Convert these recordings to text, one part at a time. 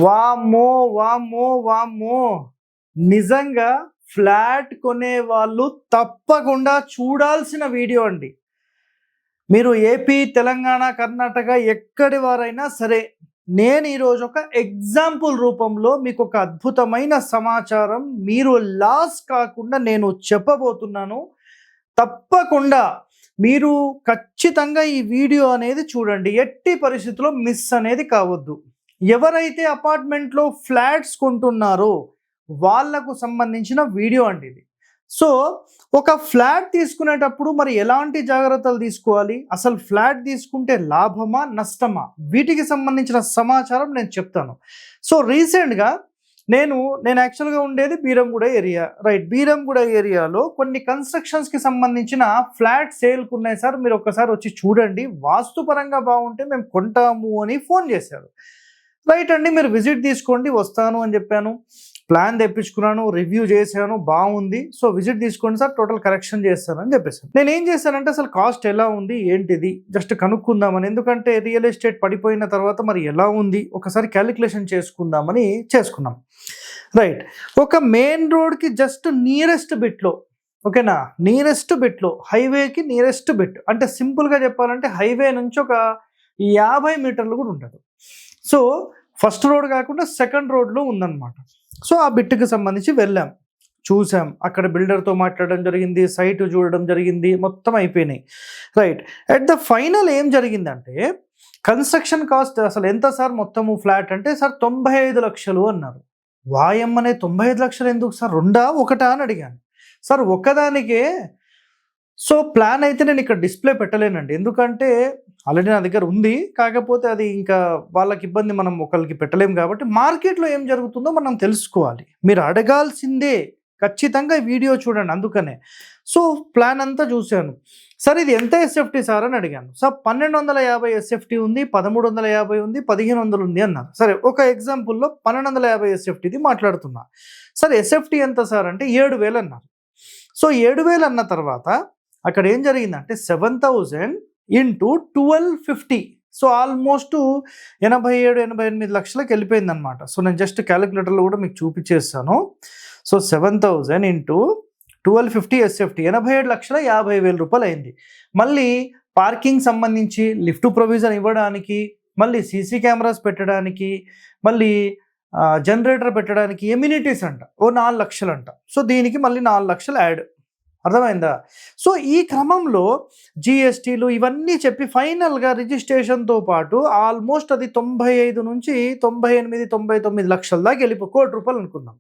వామ్మో! వామ్మో! వామ్మో! నిజంగా ఫ్లాట్ కొనే వాళ్ళు తప్పకుండా చూడాల్సిన వీడియో అండి. మీరు ఏపీ, తెలంగాణ, కర్ణాటక ఎక్కడి వారైనా సరే, నేను ఈరోజు ఒక ఎగ్జాంపుల్ రూపంలో మీకొక అద్భుతమైన సమాచారం మీరు లాస్ కాకుండా నేను చెప్పబోతున్నాను. తప్పకుండా మీరు ఖచ్చితంగా ఈ వీడియో అనేది చూడండి. ఎట్టి పరిస్థితిలో మిస్ అనేది కావద్దు. ఎవరైతే అపార్ట్మెంట్లో ఫ్లాట్స్ కొంటున్నారో వాళ్ళకు సంబంధించిన వీడియో అండి ఇది. సో ఒక ఫ్లాట్ తీసుకునేటప్పుడు మరి ఎలాంటి జాగ్రత్తలు తీసుకోవాలి, అసలు ఫ్లాట్ తీసుకుంటే లాభమా నష్టమా, వీటికి సంబంధించిన సమాచారం నేను చెప్తాను. సో రీసెంట్గా నేను యాక్చువల్గా ఉండేది బీరంగూడ ఏరియా, రైట్. బీరంగూడ ఏరియాలో కొన్ని కన్స్ట్రక్షన్స్కి సంబంధించిన ఫ్లాట్ సేల్కి ఉన్నాయి సార్, మీరు ఒక్కసారి వచ్చి చూడండి, వాస్తుపరంగా బాగుంటే మేము కొంటాము అని ఫోన్ చేశారు. రైట్ అండి, మీరు విజిట్ తీసుకోండి, వస్తాను అని చెప్పాను. ప్లాన్ తెప్పించుకున్నాను, రివ్యూ చేశాను, బాగుంది. సో విజిట్ తీసుకోండి సార్, టోటల్ కరెక్షన్ చేస్తాను అని చెప్పేసాను. నేను ఏం చేశానంటే అసలు కాస్ట్ ఎలా ఉంది ఏంటిది జస్ట్ కనుక్కుందామని, ఎందుకంటే రియల్ ఎస్టేట్ పడిపోయిన తర్వాత మరి ఎలా ఉంది ఒకసారి క్యాలిక్యులేషన్ చేసుకుందామని చేసుకున్నాం. రైట్, ఒక మెయిన్ రోడ్కి జస్ట్ నియరెస్ట్ బిట్లో, ఓకేనా, నియరెస్ట్ బిట్లో, హైవేకి నియరెస్ట్ బిట్ అంటే సింపుల్గా చెప్పాలంటే హైవే నుంచి ఒక 50 మీటర్లు కూడా ఉంటుంది. సో ఫస్ట్ రోడ్ కాకుండా సెకండ్ రోడ్లో ఉందన్నమాట. సో ఆ బిట్కి సంబంధించి వెళ్ళాం, చూసాం, అక్కడ బిల్డర్తో మాట్లాడడం జరిగింది, సైట్ చూడడం జరిగింది, మొత్తం అయిపోయినాయి. రైట్, అట్ ద ఫైనల్ ఏం జరిగిందంటే కన్స్ట్రక్షన్ కాస్ట్ అసలు ఎంత సార్ మొత్తము ఫ్లాట్ అంటే, సార్ 95 లక్షలు అన్నారు. వాయమ్మనే 95 లక్షలు ఎందుకు సార్, రెండా ఒకటా అని అడిగాను. సార్ ఒక్కదానికే. సో ప్లాన్ అయితే నేను ఇక్కడ డిస్ప్లే పెట్టలేనండి, ఎందుకంటే ఆల్రెడీ నా దగ్గర ఉంది, కాకపోతే అది ఇంకా వాళ్ళకి ఇబ్బంది, మనం ఒకరికి పెట్టలేము కాబట్టి మార్కెట్లో ఏం జరుగుతుందో మనం తెలుసుకోవాలి. మీరు అడగాల్సిందే, ఖచ్చితంగా వీడియో చూడండి. అందుకనే సో ప్లాన్ అంతా చూశాను. సార్ ఇది ఎంత ఎస్ఎఫ్టీ సార్ అని అడిగాను. సార్ 1250 ఎస్ఎఫ్టీ ఉంది, 1350 ఉంది, 1500 ఉంది అన్నారు. సరే ఒక ఎగ్జాంపుల్లో 1250 ఎస్ఎఫ్టీది మాట్లాడుతున్నా. సార్ ఎస్ఎఫ్టీ ఎంత సార్ అంటే 7000 అన్నారు. సో 7000 అన్న తర్వాత అక్కడ ఏం జరిగిందంటే 7000 ఇంటూ 1250, సో ఆల్మోస్ట్ 87-88 లక్షలకు వెళ్ళిపోయింది అనమాట. సో నేను జస్ట్ క్యాలిక్యులేటర్లో కూడా మీకు చూపించేస్తాను. సో 7000 ఇంటూ 1250 ఎస్ఎఫ్టీ 87,50,000 రూపాయలు అయింది. మళ్ళీ పార్కింగ్ సంబంధించి లిఫ్ట్ ప్రొవిజన్ ఇవ్వడానికి, మళ్ళీ సీసీ కెమెరాస్ పెట్టడానికి, మళ్ళీ జనరేటర్ పెట్టడానికి, ఎమ్యూనిటీస్ అంట ఓ 4 లక్షలు అంట. సో దీనికి మళ్ళీ 4 లక్షలు యాడ్, అర్థమైందా? సో ఈ క్రమంలో జిఎస్టీలు ఇవన్నీ చెప్పి ఫైనల్గా రిజిస్ట్రేషన్తో పాటు ఆల్మోస్ట్ అది 95 నుంచి 98-99 లక్షల దాకా వెళ్ళిపో, ₹1,00,00,000 అనుకుందాం.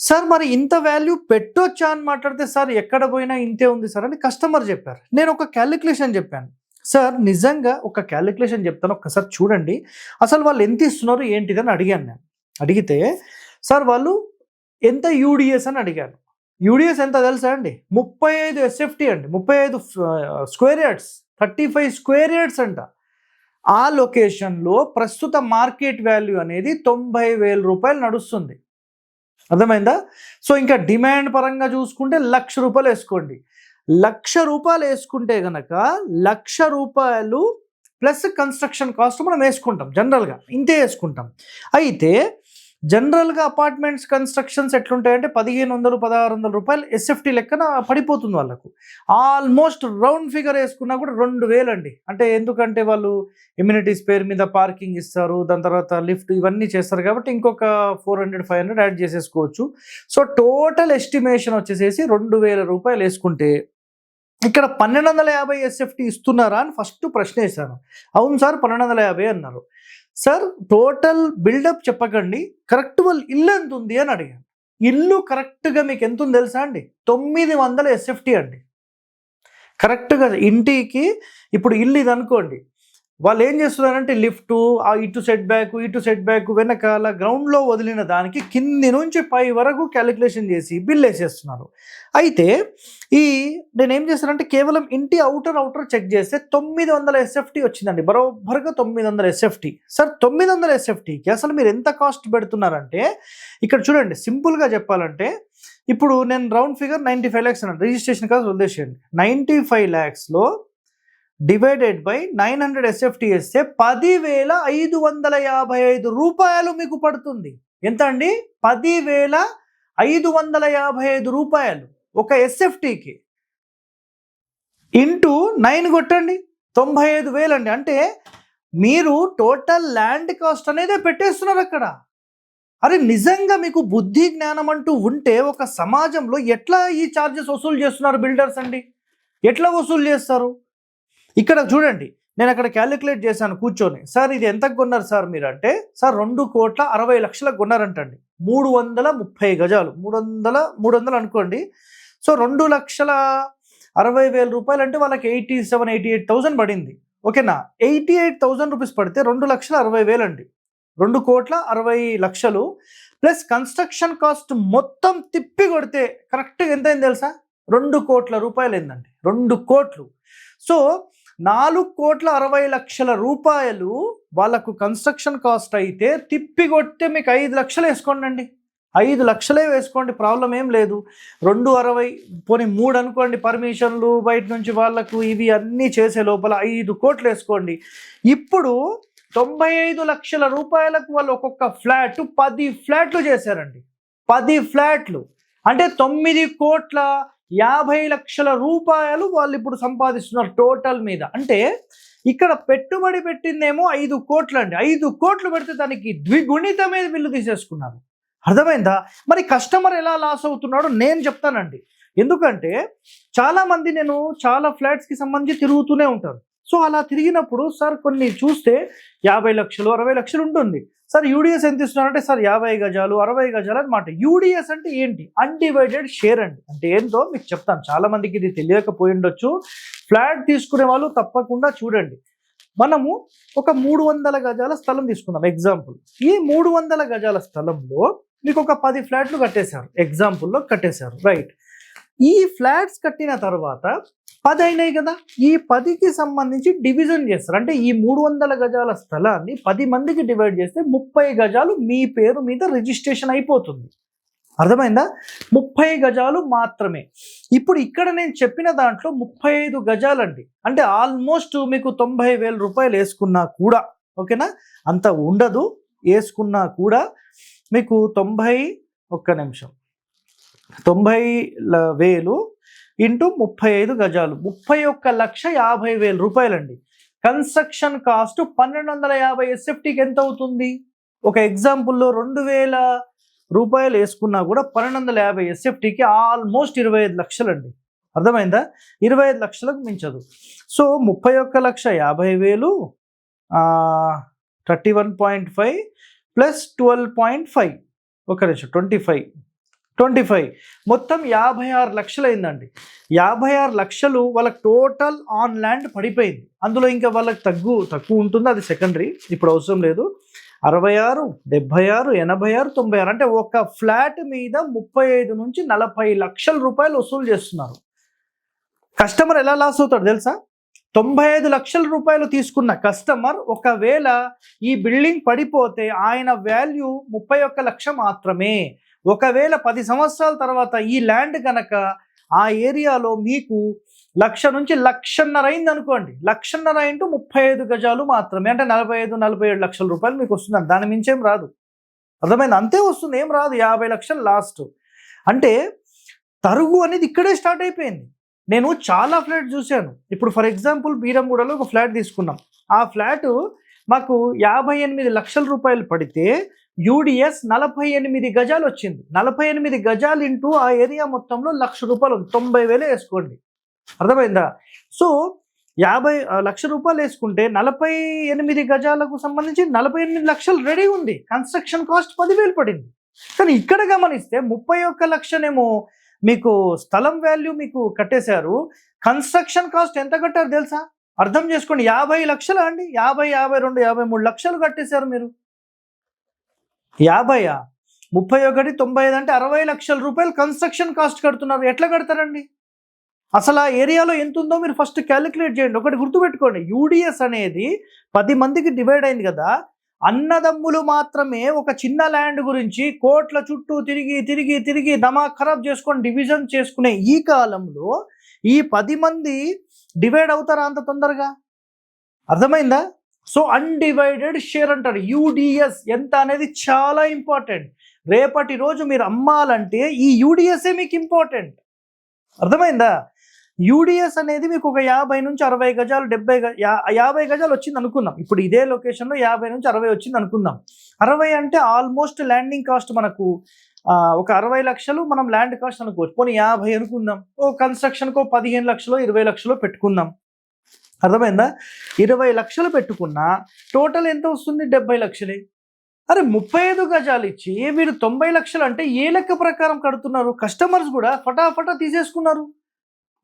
సార్ మరి ఇంత వాల్యూ పెట్టొచ్చా అని మాట్లాడితే, సార్ ఎక్కడ పోయినా ఇంతే ఉంది సార్ అని కస్టమర్ చెప్పారు. నేను ఒక క్యాలిక్యులేషన్ చెప్పాను. సార్ నిజంగా ఒక క్యాలిక్యులేషన్ చెప్తాను, ఒక్కసారి చూడండి, అసలు వాళ్ళు ఎంత ఇస్తున్నారు ఏంటిదని అడిగాను. నేను అడిగితే సార్ వాళ్ళు ఎంత యూడిఎస్ అని అడిగాను. యూడిఎస్ ఎంత తెలుసా అండి, 35 ఎస్ఎఫ్టీ అండి, 35 స్క్వేర్ యార్డ్స్, 35 స్క్వేర్ యార్డ్స్ అంట. ఆ లొకేషన్లో ప్రస్తుత మార్కెట్ వాల్యూ అనేది 90,000 రూపాయలు నడుస్తుంది, అర్థమైందా? సో ఇంకా డిమాండ్ పరంగా చూసుకుంటే ₹1,00,000 వేసుకోండి. ₹1,00,000 వేసుకుంటే కనుక ₹1,00,000 ప్లస్ కన్స్ట్రక్షన్ కాస్ట్ మనం వేసుకుంటాం, జనరల్గా ఇంతే వేసుకుంటాం. అయితే జనరల్గా అపార్ట్మెంట్స్ కన్స్ట్రక్షన్స్ ఎట్లుంటాయంటే 1,500-1,600 రూపాయలు ఎస్ఎఫ్టీ లెక్కన పడిపోతుంది వాళ్ళకు. ఆల్మోస్ట్ రౌండ్ ఫిగర్ వేసుకున్నా కూడా 2,000 అండి. అంటే ఎందుకంటే వాళ్ళు ఎమ్యూనిటీస్ పేరు మీద పార్కింగ్ ఇస్తారు, దాని తర్వాత లిఫ్ట్ ఇవన్నీ చేస్తారు కాబట్టి ఇంకొక 400-500 యాడ్ చేసేసుకోవచ్చు. సో టోటల్ ఎస్టిమేషన్ వచ్చేసేసి 2,000 రూపాయలు వేసుకుంటే ఇక్కడ 1,250 ఎస్ఎఫ్టీ ఇస్తున్నారా అని ఫస్ట్ ప్రశ్న వేశాను. అవును సార్ 1,250 అన్నారు. సార్ టోటల్ బిల్డప్ చెప్పకండి, కరెక్ట్ వాళ్ళు ఇల్లు ఎంత ఉంది అని అడిగాను. ఇల్లు కరెక్ట్గా మీకు ఎంత ఉంది తెలుసా అండి, 900 ఎస్ఎఫ్టీ అండి. కరెక్ట్గా ఇంటికి ఇప్పుడు ఇల్లు ఇది అనుకోండి, వాళ్ళు ఏం చేస్తున్నారంటే లిఫ్ట్, ఇటు సెట్ బ్యాక్ వెనకాల గ్రౌండ్లో వదిలిన దానికి కింది నుంచి పై వరకు క్యాలిక్యులేషన్ చేసి బిల్ వేసేస్తున్నారు. అయితే నేనేం చేస్తానంటే కేవలం ఇంటి అవుటర్ చెక్ చేస్తే 900 ఎస్ఎఫ్టీ వచ్చిందండి, బరోబర్గా 900 ఎస్ఎఫ్టీ. సార్ 900 ఎస్ఎఫ్టీకి అసలు మీరు ఎంత కాస్ట్ పెడుతున్నారంటే, ఇక్కడ చూడండి సింపుల్గా చెప్పాలంటే, ఇప్పుడు నేను రౌండ్ ఫిగర్ 95 lakhs అన్నాను, రిజిస్ట్రేషన్ కాస్ట్ వదిలేసేయండి. 95 lakhsలో డివైడెడ్ బై 900 SFT వేస్తే 10,555 రూపాయలు మీకు పడుతుంది. ఎంత అండి? 10,555 రూపాయలు ఒక SFTకి. ఇంటూ 9 కొట్టండి, 95,000 అండి. అంటే మీరు టోటల్ ల్యాండ్ కాస్ట్ అనేదే పెట్టేస్తున్నారు అక్కడ. అరే నిజంగా మీకు బుద్ధి జ్ఞానం అంటూ ఉంటే ఒక సమాజంలో ఎట్లా ఈ ఛార్జెస్ వసూలు చేస్తున్నారు బిల్డర్స్ అండి? ఎట్లా వసూలు చేస్తారు? ఇక్కడ చూడండి, నేను అక్కడ క్యాలిక్యులేట్ చేశాను కూర్చొని. సార్ ఇది ఎంతకు కొన్నారు సార్ మీరు అంటే, సార్ 2,60,00,000 కొన్నారంటండి. 330 గజాలు, 300 అనుకోండి. సో 2,60,000 రూపాయలు అంటే వాళ్ళకి 88,000 పడింది. ఓకేనా? 88,000 రూపీస్ పడితే 2,60,000 అండి. 2,60,00,000 ప్లస్ కన్స్ట్రక్షన్ కాస్ట్ మొత్తం తిప్పి కొడితే కరెక్ట్గా ఎంత అయింది తెలుసా? 2 కోట్ల రూపాయలు అయిందండి. 2 కోట్లు. సో 4,60,00,000 రూపాయలు వాళ్ళకు కన్స్ట్రక్షన్ కాస్ట్ అయితే తిప్పి కొడితే మీకు 5 లక్షలు వేసుకోండి అండి. 5 లక్షలే వేసుకోండి, ప్రాబ్లం ఏం లేదు. 260 పోనీ 3 అనుకోండి, పర్మిషన్లు బయట నుంచి వాళ్ళకు ఇవి అన్నీ చేసే లోపల 5 కోట్లు వేసుకోండి. ఇప్పుడు 95 లక్షల రూపాయలకు వాళ్ళు ఒక్కొక్క ఫ్లాట్ 10 ఫ్లాట్లు చేశారండి. 10 ఫ్లాట్లు అంటే 9,50,00,000 రూపాయలు వాళ్ళు ఇప్పుడు సంపాదిస్తున్నారు టోటల్ మీద. అంటే ఇక్కడ పెట్టుబడి పెట్టిందేమో 5 కోట్లు అండి. 5 కోట్లు పెడితే దానికి ద్విగుణితమే బిల్లు తీసేసుకున్నారు. అర్థమైందా? మరి కస్టమర్ ఎలా లాస్ అవుతున్నాడో నేను చెప్తానండి. ఎందుకంటే చాలామంది నేను చాలా ఫ్లాట్స్కి సంబంధించి తిరుగుతూనే ఉంటారు. సో అలా తిరిగినప్పుడు సార్ కొన్ని చూస్తే 50 లక్షలు 60 లక్షలు ఉంటుంది. సార్ యూడిఎస్ ఎంత ఇస్తున్నారంటే సార్ 50 గజాలు 60 గజాలు అనమాట. యూడిఎస్ అంటే ఏంటి? అన్డివైడెడ్ షేర్ అండి. అంటే ఏంటో మీకు చెప్తాను, చాలా మందికి ఇది తెలియకపోయి ఉండొచ్చు. ఫ్లాట్ తీసుకునే వాళ్ళు తప్పకుండా చూడండి. మనము ఒక 300 గజాల స్థలం తీసుకుందాం ఎగ్జాంపుల్. ఈ 300 గజాల స్థలంలో మీకు ఒక 10 ఫ్లాట్లు కట్టేశారు, ఎగ్జాంపుల్లో కట్టేశారు, రైట్. ఈ ఫ్లాట్స్ కట్టిన తర్వాత 10 అయినాయి కదా. ఈ 10కి సంబంధించి డివిజన్ చేస్తారు. అంటే ఈ 300 గజాల స్థలాన్ని 10 మందికి డివైడ్ చేస్తే 30 గజాలు మీ పేరు మీద రిజిస్ట్రేషన్ అయిపోతుంది. అర్థమైందా? 30 గజాలు మాత్రమే. ఇప్పుడు ఇక్కడ నేను చెప్పిన దాంట్లో 35 గజాలండి. అంటే ఆల్మోస్ట్ మీకు 90,000 రూపాయలు వేసుకున్నా కూడా, ఓకేనా, అంత ఉండదు, వేసుకున్నా కూడా మీకు 90,000 ఇంటూ 35 గజాలు 31,50,000 రూపాయలండి. కన్స్ట్రక్షన్ కాస్ట్ 1,250 SFTకి ఎంత అవుతుంది? ఒక ఎగ్జాంపుల్లో 2,000 రూపాయలు వేసుకున్నా కూడా 1,250 SFTకి ఆల్మోస్ట్ 25 లక్షలండి. అర్థమైందా? 25 లక్షలకు మించదు. సో 31,50,000 31.5 ప్లస్ 12.5 ఒక నిమిషం 25 మొత్తం 56 లక్షలు అయిందండి. 56 లక్షలు వాళ్ళకి టోటల్ ఆన్ ల్యాండ్ పడిపోయింది. అందులో ఇంకా వాళ్ళకి తక్కువ ఉంటుంది, అది సెకండరీ, ఇప్పుడు అవసరం లేదు. 66, 76, 86, 96 అంటే ఒక ఫ్లాట్ మీద 35 నుంచి 40 లక్షల రూపాయలు వసూలు చేస్తున్నారు. కస్టమర్ ఎలా లాస్ అవుతాడు తెలుసా? 95 లక్షల రూపాయలు తీసుకున్న కస్టమర్ ఒకవేళ ఈ బిల్డింగ్ పడిపోతే ఆయన వాల్యూ 31 లక్ష మాత్రమే. ఒకవేళ 10 సంవత్సరాల తర్వాత ఈ ల్యాండ్ కనుక ఆ ఏరియాలో మీకు 1,00,000 నుంచి 1,50,000 అయింది అనుకోండి, 1,50,000 ఇంటూ 35 గజాలు మాత్రమే, అంటే 45-47 లక్షల రూపాయలు మీకు వస్తుందండి. దాని మించేం రాదు. అర్థమైంది? అంతే వస్తుంది, ఏం రాదు. 50 లక్షలు లాస్ట్. అంటే తరుగు అనేది ఇక్కడే స్టార్ట్ అయిపోయింది. నేను చాలా ఫ్లాట్ చూశాను. ఇప్పుడు ఫర్ ఎగ్జాంపుల్ బీరంగూడలో ఒక ఫ్లాట్ తీసుకున్నాం. ఆ ఫ్లాట్ మాకు 58 లక్షల రూపాయలు పడితే యూడిఎస్ 48 గజాలు వచ్చింది. 48 గజాలు ఇంటూ ఆ ఏరియా మొత్తంలో 1,00,000 రూపాయలు, 90,000 వేసుకోండి. అర్థమైందా? సో 50 లక్ష రూపాయలు వేసుకుంటే 48 గజాలకు సంబంధించి 48 లక్షలు రెడీ ఉంది. కన్స్ట్రక్షన్ కాస్ట్ 10,000 పడింది. కానీ ఇక్కడ గమనిస్తే 31 లక్షనేమో మీకు స్థలం వాల్యూ మీకు కట్టేశారు. కన్స్ట్రక్షన్ కాస్ట్ ఎంత కట్టారు తెలుసా? అర్థం చేసుకోండి, 50 లక్షలు అండి. 50, 52, 53 లక్షలు కట్టేశారు మీరు. 50, 31, 95 అంటే 60 లక్షల రూపాయలు కన్స్ట్రక్షన్ కాస్ట్ కడుతున్నారు. ఎట్లా కడతారండి? అసలు ఆ ఏరియాలో ఎంత ఉందో మీరు ఫస్ట్ క్యాలిక్యులేట్ చేయండి. ఒకటి గుర్తుపెట్టుకోండి, యూడిఎస్ అనేది 10 మందికి డివైడ్ అయింది కదా. అన్నదమ్ములు మాత్రమే ఒక చిన్న ల్యాండ్ గురించి కోట్ల చుట్టూ తిరిగి తిరిగి తిరిగి దమా ఖరాబ్ చేసుకొని డివిజన్ చేసుకునే ఈ కాలంలో ఈ 10 మంది డివైడ్ అవుతారా అంత తొందరగా? అర్థమైందా? సో అన్డివైడెడ్ షేర్ అంటారు. యూడిఎస్ ఎంత అనేది చాలా ఇంపార్టెంట్. రేపటి రోజు మీరు అమ్మాలంటే ఈ యూడిఎస్ఏ మీకు ఇంపార్టెంట్. అర్థమైందా? యూడిఎస్ అనేది మీకు ఒక 50 నుంచి 60 గజాలు 50 గజాలు వచ్చింది అనుకుందాం. ఇప్పుడు ఇదే లొకేషన్లో 50 నుంచి 60 వచ్చింది అనుకుందాం. 60 అంటే ఆల్మోస్ట్ ల్యాండింగ్ కాస్ట్ మనకు ఒక 60 లక్షలు మనం ల్యాండ్ కాస్ట్ అనుకోవచ్చు. పోనీ 50 అనుకుందాం. ఓ కన్స్ట్రక్షన్కో 15 లక్షలు 20 లక్షలు పెట్టుకుందాం. అర్థమైందా? 20 లక్షలు పెట్టుకున్నా టోటల్ ఎంత వస్తుంది? 70 లక్షలే. అరే 35 గజాలు ఇచ్చి వీరు 90 లక్షలు అంటే ఏ లెక్క ప్రకారం కడుతున్నారు? కస్టమర్స్ కూడా ఫటాఫటా తీసేసుకున్నారు.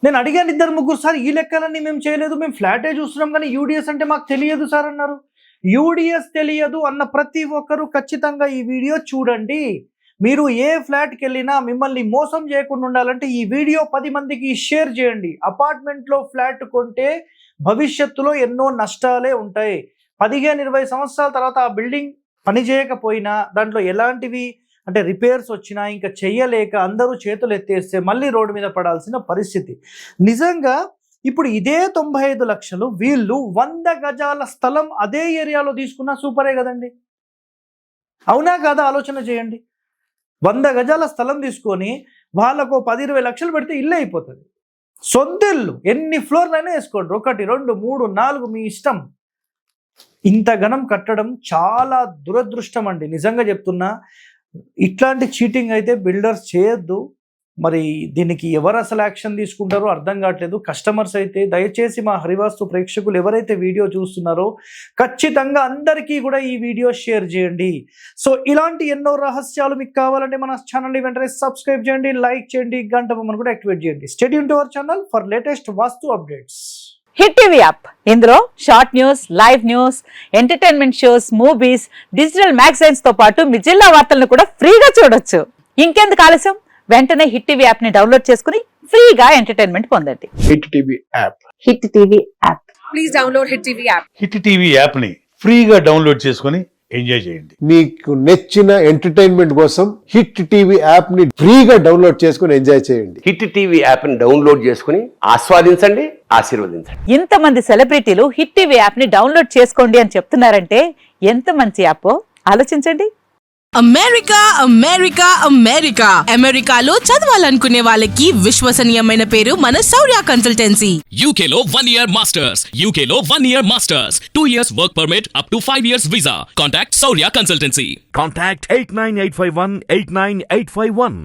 నేను అడిగాను 2-3 సార్, ఈ లెక్కలన్నీ మేము చేయలేదు, మేము ఫ్లాటే చూస్తున్నాం కానీ యూడిఎస్ అంటే మాకు తెలియదు సార్ అన్నారు. యూడిఎస్ తెలియదు అన్న ప్రతి ఒక్కరూ ఖచ్చితంగా ఈ వీడియో చూడండి. మీరు ఏ ఫ్లాట్కి వెళ్ళినా మిమ్మల్ని మోసం చేయకుండా ఉండాలంటే ఈ వీడియో 10 మందికి షేర్ చేయండి. అపార్ట్మెంట్లో ఫ్లాట్ కొంటే భవిష్యత్తులో ఎన్నో నష్టాలే ఉంటాయి. 15-20 సంవత్సరాల తర్వాత ఆ బిల్డింగ్ పని చేయకపోయినా, దాంట్లో ఎలాంటివి అంటే రిపేర్స్ వచ్చినా ఇంకా చెయ్యలేక అందరూ చేతులు ఎత్తేస్తే మళ్ళీ రోడ్డు మీద పడాల్సిన పరిస్థితి. నిజంగా ఇప్పుడు ఇదే 95 లక్షలు వీళ్ళు 100 గజాల స్థలం అదే ఏరియాలో తీసుకున్నా సూపరే కదండి. అవునా కాదా? ఆలోచన చేయండి. 100 గజాల స్థలం తీసుకొని వాళ్ళకు 10-20 లక్షలు పెడితే ఇల్లు అయిపోతుంది. సొంత ఇల్లు ఎన్ని ఫ్లోర్లైనా వేసుకోండి, 1, 2, 3, 4 మీ ఇష్టం. ఇంత ఘనం కట్టడం చాలా దురదృష్టం అండి. నిజంగా చెప్తున్నా, ఇట్లాంటి చీటింగ్ అయితే బిల్డర్స్ చేయొద్దు. మరి దీనికి ఎవరు అసలు యాక్షన్ తీసుకుంటారో అర్థం కావట్లేదు. కస్టమర్స్ అయితే దయచేసి మా హరివాస్తు ప్రేక్షకులు ఎవరైతే వీడియో చూస్తున్నారో ఖచ్చితంగా అందరికీ కూడా ఈ వీడియో షేర్ చేయండి. సో ఇలాంటి ఎన్నో రహస్యాలు మీకు కావాలంటే మన ఛానల్ని వెంటనే సబ్స్క్రైబ్ చేయండి, లైక్ చేయండి, గంట బొమ్మను కూడా యాక్టివేట్ చేయండి. Stay tune to our channel for latest vastu updates. Hit TV app, ఇందులో short news, live news, entertainment shows, movies, digital magazines తో పాటు మీ జిల్లా వార్తలను కూడా ఫ్రీగా చూడొచ్చు. ఇంకెందుకు ఆలస్యం, వెంటనే హిట్ టీవీ యాప్ ని డౌన్లోడ్ చేసుకుని ఫ్రీగా ఎంటర్టైన్మెంట్ పొందండి. Hit TV app. Hit TV app. Please download hit TV app. Hit TV app ని ఫ్రీగా డౌన్లోడ్ చేసుకుని ఎంజాయ్ చేయండి. మీకు నచ్చిన ఎంటర్టైన్మెంట్ కోసం హిట్ టీవీ యాప్ ని ఫ్రీగా డౌన్లోడ్ చేసుకుని ఎంజాయ్ చేయండి. హిట్ టీవీ యాప్ ని డౌన్లోడ్ చేసుకుని ఆస్వాదించండి, ఆశీర్వదించండి. ఇంతమంది సెలబ్రిటీలు హిట్ టీవీ యాప్ ని డౌన్లోడ్ చేసుకోండి అని చెప్తున్నారంటే ఎంత మంచి యాప్ ఆలోచించండి. అమెరికా అమెరికా అమెరికా అమెరికాలో చదవాలనుకునే వాళ్ళకి విశ్వసనీయమైన పేరు మన శౌర్య కన్సల్టెన్సీ. UK లో 1 year masters. UK లో 1 year masters. 2 years work permit up to 5 years visa. Contact Saurya Consultancy. Contact 89851 89851.